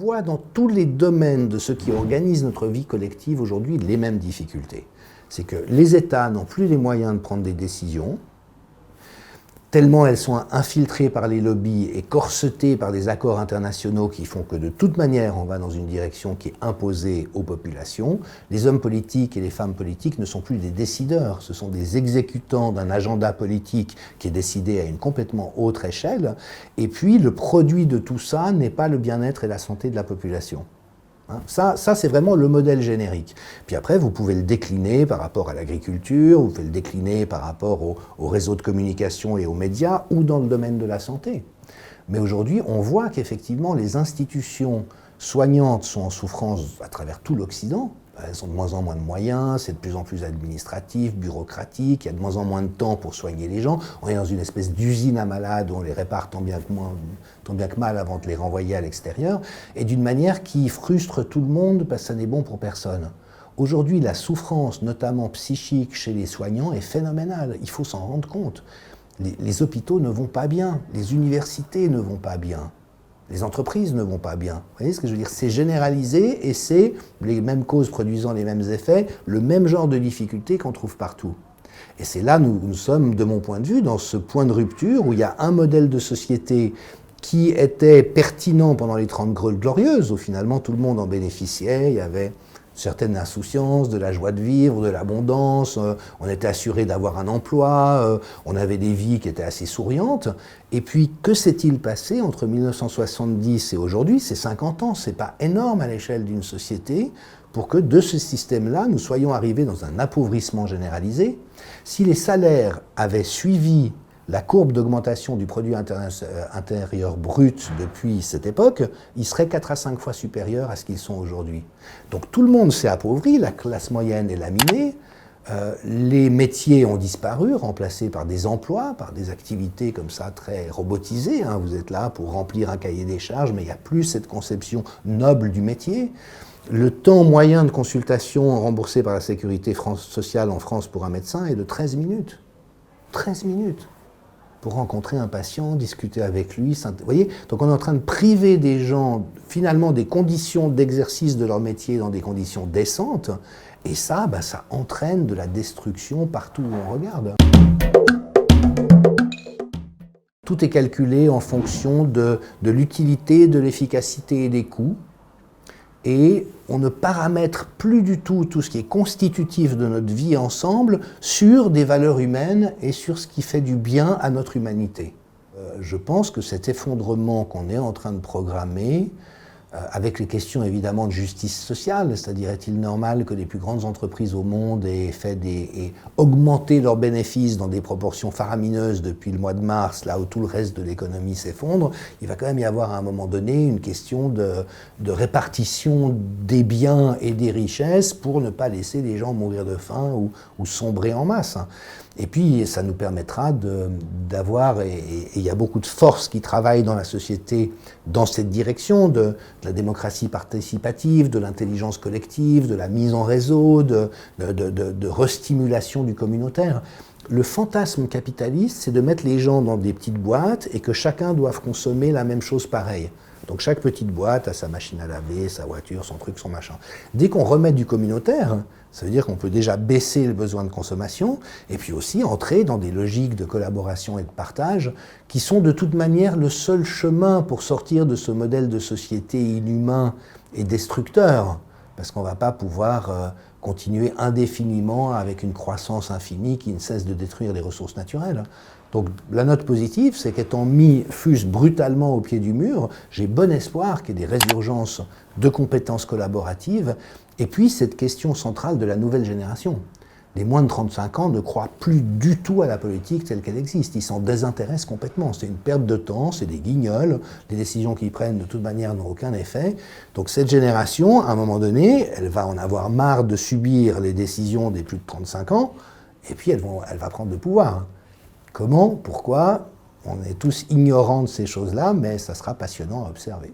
voit dans tous les domaines de ce qui organise notre vie collective aujourd'hui les mêmes difficultés. C'est que les États n'ont plus les moyens de prendre des décisions, tellement elles sont infiltrées par les lobbies et corsetées par des accords internationaux qui font que de toute manière on va dans une direction qui est imposée aux populations. Les hommes politiques et les femmes politiques ne sont plus des décideurs, ce sont des exécutants d'un agenda politique qui est décidé à une complètement autre échelle. Et puis le produit de tout ça n'est pas le bien-être et la santé de la population. Ça c'est vraiment le modèle générique. Puis après, vous pouvez le décliner par rapport à l'agriculture, vous pouvez le décliner par rapport aux réseaux de communication et aux médias, ou dans le domaine de la santé. Mais aujourd'hui, on voit qu'effectivement, les institutions soignantes sont en souffrance à travers tout l'Occident. Elles ont de moins en moins de moyens, c'est de plus en plus administratif, bureaucratique, il y a de moins en moins de temps pour soigner les gens. On est dans une espèce d'usine à malades où on les répare tant bien que mal avant de les renvoyer à l'extérieur, et d'une manière qui frustre tout le monde parce que ça n'est bon pour personne. Aujourd'hui, la souffrance, notamment psychique chez les soignants, est phénoménale. Il faut s'en rendre compte. Les hôpitaux ne vont pas bien, les universités ne vont pas bien. Les entreprises ne vont pas bien. Vous voyez ce que je veux dire? C'est généralisé et c'est les mêmes causes produisant les mêmes effets, le même genre de difficultés qu'on trouve partout. Et c'est là, nous sommes, de mon point de vue, dans ce point de rupture où il y a un modèle de société qui était pertinent pendant les 30 glorieuses, où finalement tout le monde en bénéficiait, il y avait une certaine insouciance, de la joie de vivre, de l'abondance, on était assuré d'avoir un emploi, on avait des vies qui étaient assez souriantes. Et puis, que s'est-il passé entre 1970 et aujourd'hui? C'est 50 ans, c'est pas énorme à l'échelle d'une société, pour que de ce système-là, nous soyons arrivés dans un appauvrissement généralisé. Si les salaires avaient suivi la courbe d'augmentation du produit intérieur brut depuis cette époque, ils seraient 4 à 5 fois supérieurs à ce qu'ils sont aujourd'hui. Donc tout le monde s'est appauvri, la classe moyenne est laminée, les métiers ont disparu, remplacés par des emplois, par des activités comme ça très robotisées. Vous êtes là pour remplir un cahier des charges, mais il n'y a plus cette conception noble du métier. Le temps moyen de consultation remboursé par la sécurité sociale en France pour un médecin est de 13 minutes. 13 minutes pour rencontrer un patient, discuter avec lui. Vous voyez? Donc on est en train de priver des gens, finalement, des conditions d'exercice de leur métier dans des conditions décentes. Et ça, ça entraîne de la destruction partout où on regarde. Tout est calculé en fonction de l'utilité, de l'efficacité et des coûts. Et on ne paramètre plus du tout ce qui est constitutif de notre vie ensemble sur des valeurs humaines et sur ce qui fait du bien à notre humanité. Je pense que cet effondrement qu'on est en train de programmer, avec les questions évidemment de justice sociale, c'est-à-dire est-il normal que les plus grandes entreprises au monde aient augmenté leurs bénéfices dans des proportions faramineuses depuis le mois de mars, là où tout le reste de l'économie s'effondre. Il va quand même y avoir à un moment donné une question de répartition des biens et des richesses pour ne pas laisser les gens mourir de faim ou sombrer en masse. Et puis, ça nous permettra d'avoir, et il y a beaucoup de forces qui travaillent dans la société dans cette direction, de la démocratie participative, de l'intelligence collective, de la mise en réseau, de restimulation du communautaire. Le fantasme capitaliste, c'est de mettre les gens dans des petites boîtes et que chacun doive consommer la même chose pareille. Donc chaque petite boîte a sa machine à laver, sa voiture, son truc, son machin. Dès qu'on remet du communautaire, ça veut dire qu'on peut déjà baisser le besoin de consommation et puis aussi entrer dans des logiques de collaboration et de partage qui sont de toute manière le seul chemin pour sortir de ce modèle de société inhumain et destructeur. Parce qu'on ne va pas pouvoir continuer indéfiniment avec une croissance infinie qui ne cesse de détruire les ressources naturelles. Donc la note positive, c'est qu'étant mis, fût-ce brutalement au pied du mur, j'ai bon espoir qu'il y ait des résurgences de compétences collaboratives, et puis cette question centrale de la nouvelle génération. Les moins de 35 ans ne croient plus du tout à la politique telle qu'elle existe, ils s'en désintéressent complètement, c'est une perte de temps, c'est des guignols, les décisions qu'ils prennent de toute manière n'ont aucun effet. Donc cette génération, à un moment donné, elle va en avoir marre de subir les décisions des plus de 35 ans, et puis elle va prendre le pouvoir. Comment? Pourquoi? On est tous ignorants de ces choses-là, mais ça sera passionnant à observer.